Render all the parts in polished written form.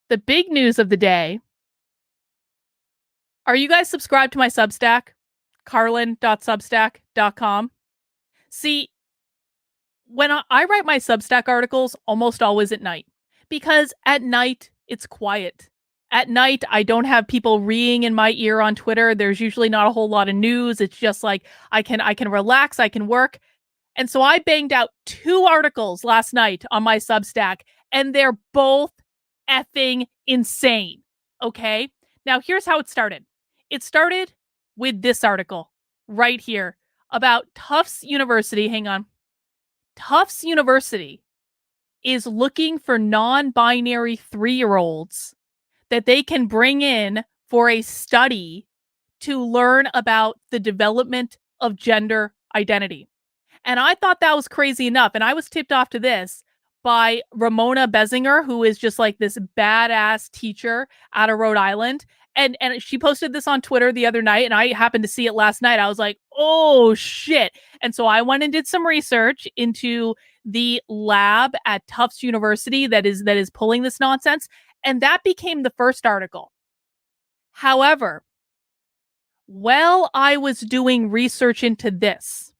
The big news of the day. Are you guys subscribed to my Substack? Carlin.substack.com. See, when I write my Substack articles almost always at night because at night it's quiet. At night, I don't have people reeing in my ear on Twitter. There's usually not a whole lot of news. It's just like I can relax, I can work. And so I banged out 2 articles last night on my Substack, and they're both effing insane. Okay? Now, here's how it started. It started with this article right here about Tufts University. Hang on. Tufts University is looking for non binary 3-year-olds that they can bring in for a study to learn about the development of gender identity. And I thought that was crazy enough. And I was tipped off to this by Ramona Bessinger, who is just like this badass teacher out of Rhode Island. And she posted this on Twitter the other night, and I happened to see it last night. I was like, oh shit. And so I went and did some research into the lab at Tufts University that is pulling this nonsense. And that became the first article. However, while I was doing research into this,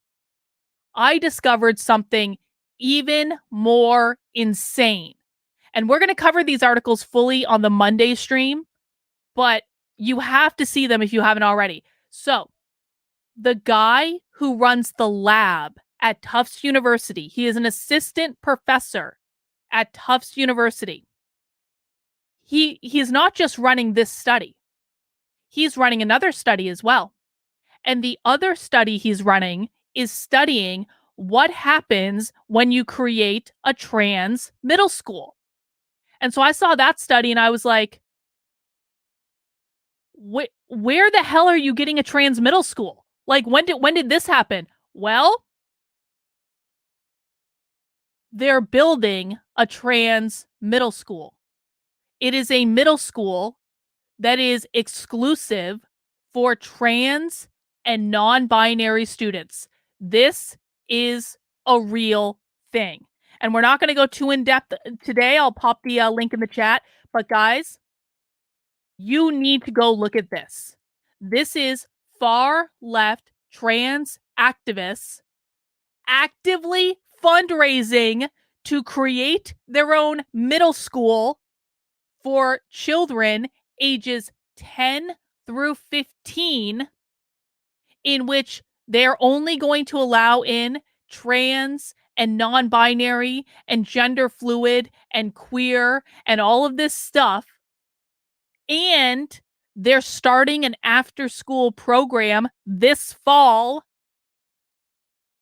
I discovered something even more insane. And we're going to cover these articles fully on the Monday stream, but you have to see them if you haven't already. So, the guy who runs the lab at Tufts University, he is an assistant professor at Tufts University. He's not just running this study. He's running another study as well. And the other study he's running is studying what happens when you create a trans middle school. And so I saw that study and I was like, where the hell are you getting a trans middle school? Like, when did this happen? Well, they're building a trans middle school. It is a middle school that is exclusive for trans and non-binary students. This is a real thing. And we're not going to go too in depth today. I'll pop the link in the chat. But guys, you need to go look at this. This is far left trans activists actively fundraising to create their own middle school for children ages 10 through 15, in which they're only going to allow in trans and non-binary and gender fluid and queer and all of this stuff. And they're starting an after-school program this fall.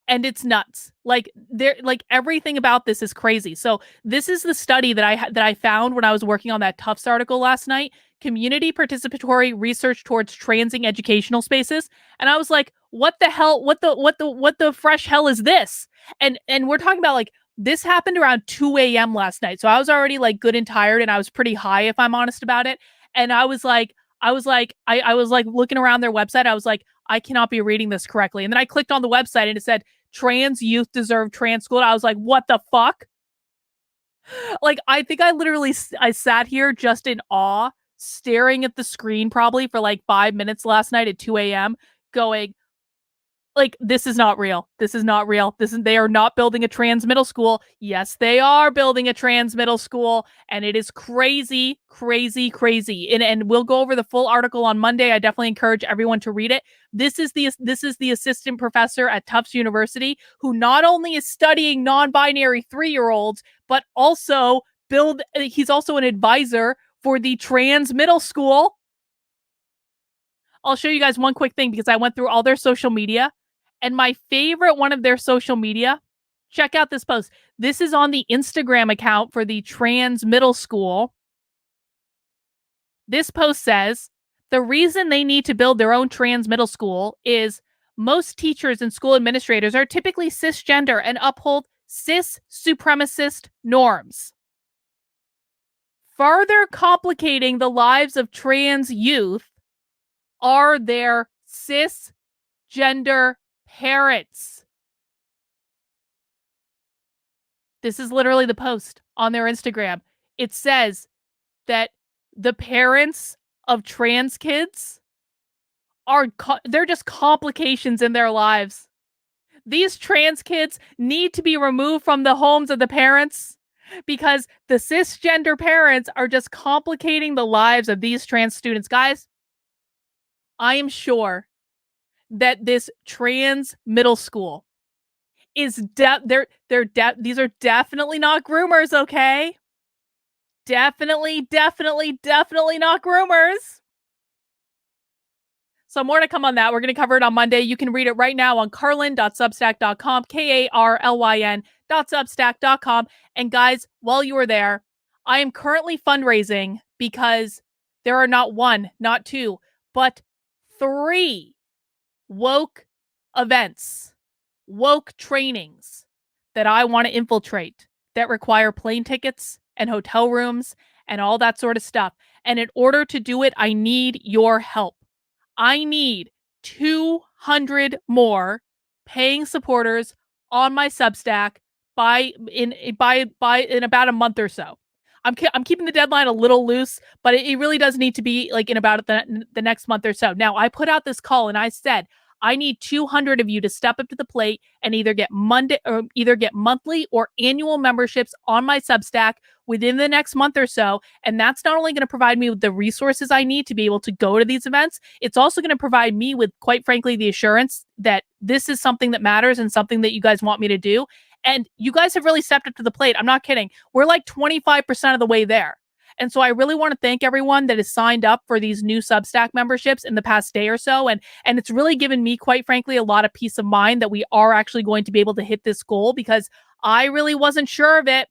And it's nuts. Like everything about this is crazy. So this is the study that I found when I was working on that Tufts article last night. Community participatory research towards transing educational spaces. And I was like, what the hell? What the fresh hell is this? And we're talking about like this happened around 2 a.m. last night. So I was already like good and tired, and I was pretty high if I'm honest about it. And I was like looking around their website. I was like, I cannot be reading this correctly. And then I clicked on the website and it said, trans youth deserve trans school. I was like, what the fuck? Like, I think I sat here just in awe, staring at the screen probably for like 5 minutes last night at 2 a.m. going, like, this is not real. This is not real. They are not building a trans middle school. Yes, they are building a trans middle school, and it is crazy, crazy, crazy. And we'll go over the full article on Monday. I definitely encourage everyone to read it. This is the assistant professor at Tufts University who not only is studying non-binary 3-year-olds, but also he's also an advisor for the trans middle school. I'll show you guys one quick thing because I went through all their social media. And my favorite one of their social media, check out this post. This is on the Instagram account for the trans middle school. This post says, the reason they need to build their own trans middle school is most teachers and school administrators are typically cisgender and uphold cis supremacist norms. Further complicating the lives of trans youth are their cisgender parents. This is literally the post on their Instagram. It says, that the parents of trans kids they're just complications in their lives. These trans kids need to be removed from the homes of the parents because the cisgender parents are just complicating the lives of these trans students. Guys, I am sure that this trans middle school is these are definitely not groomers, okay? Definitely not groomers. So more to come on that. We're going to cover it on Monday. You can read it right now on carlyn.substack.com, KARLYN.substack.com. And guys, while you are there, I am currently fundraising because there are not one, not two, but 3 woke events, woke trainings that I want to infiltrate that require plane tickets and hotel rooms and all that sort of stuff. And in order to do it, I need your help. I need 200 more paying supporters on my Substack in about a month or so. I'm keeping the deadline a little loose, but it really does need to be like in about the next month or so. Now, I put out this call and I said I need 200 of you to step up to the plate and either get monthly or annual memberships on my Substack within the next month or so. And that's not only going to provide me with the resources I need to be able to go to these events, it's also going to provide me with, quite frankly, the assurance that this is something that matters and something that you guys want me to do. And you guys have really stepped up to the plate. I'm not kidding. We're like 25% of the way there. And so I really want to thank everyone that has signed up for these new Substack memberships in the past day or so. And it's really given me, quite frankly, a lot of peace of mind that we are actually going to be able to hit this goal, because I really wasn't sure of it,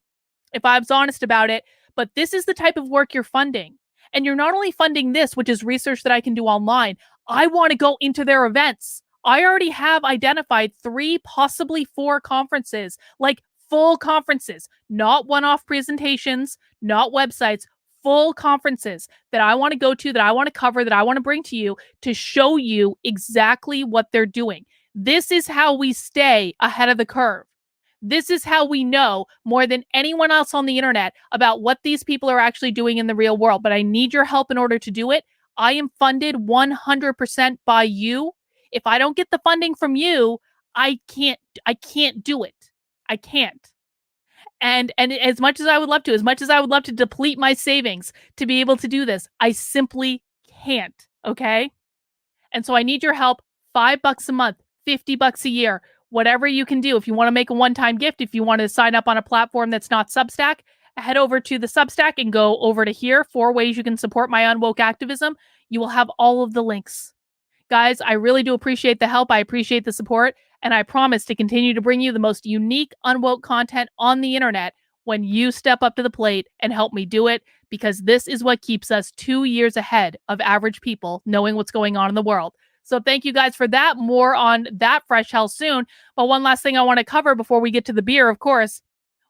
if I was honest about it. But this is the type of work you're funding. And you're not only funding this, which is research that I can do online. I want to go into their events. I already have identified 3, possibly 4 conferences, like full conferences, not one-off presentations, not websites, full conferences that I want to go to, that I want to cover, that I want to bring to you to show you exactly what they're doing. This is how we stay ahead of the curve. This is how we know more than anyone else on the internet about what these people are actually doing in the real world. But I need your help in order to do it. I am funded 100% by you. If I don't get the funding from you, I can't do it. I can't. And as much as I would love to, as much as I would love to deplete my savings to be able to do this, I simply can't. Okay. And so I need your help. $5 a month, $50 a year, whatever you can do. If you want to make a one-time gift, if you want to sign up on a platform that's not Substack, head over to the Substack and go over to here. 4 ways you can support my Unwoke activism. You will have all of the links. Guys, I really do appreciate the help. I appreciate the support. And I promise to continue to bring you the most unique Unwoke content on the internet when you step up to the plate and help me do it, because this is what keeps us 2 years ahead of average people knowing what's going on in the world. So thank you guys for that. More on that fresh hell soon. But one last thing I want to cover before we get to the beer, of course.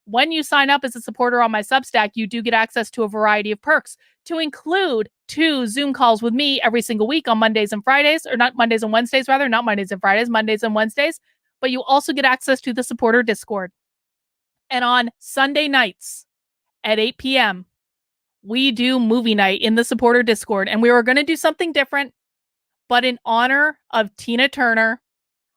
When you sign up as a supporter on my Substack, you do get access to a variety of perks, to include 2 Zoom calls with me every single week on Mondays and Fridays, or not Mondays and Wednesdays, rather, not Mondays and Fridays, Mondays and Wednesdays. But you also get access to the supporter Discord. And on Sunday nights at 8 p.m., we do movie night in the supporter Discord. And we were going to do something different, but in honor of Tina Turner,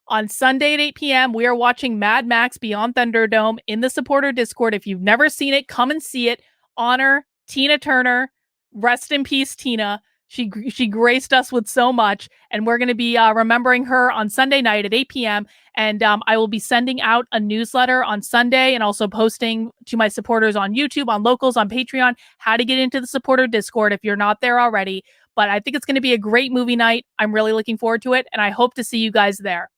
on Sunday at 8 p.m., we are watching Mad Max Beyond Thunderdome in the supporter Discord. If you've never seen it, come and see it. Honor Tina Turner. Rest in peace, Tina. She graced us with so much, and we're going to be remembering her on Sunday night at 8 p.m. And I will be sending out a newsletter on Sunday and also posting to my supporters on YouTube, on Locals, on Patreon, how to get into the supporter Discord if you're not there already. But I think it's going to be a great movie night. I'm really looking forward to it, and I hope to see you guys there.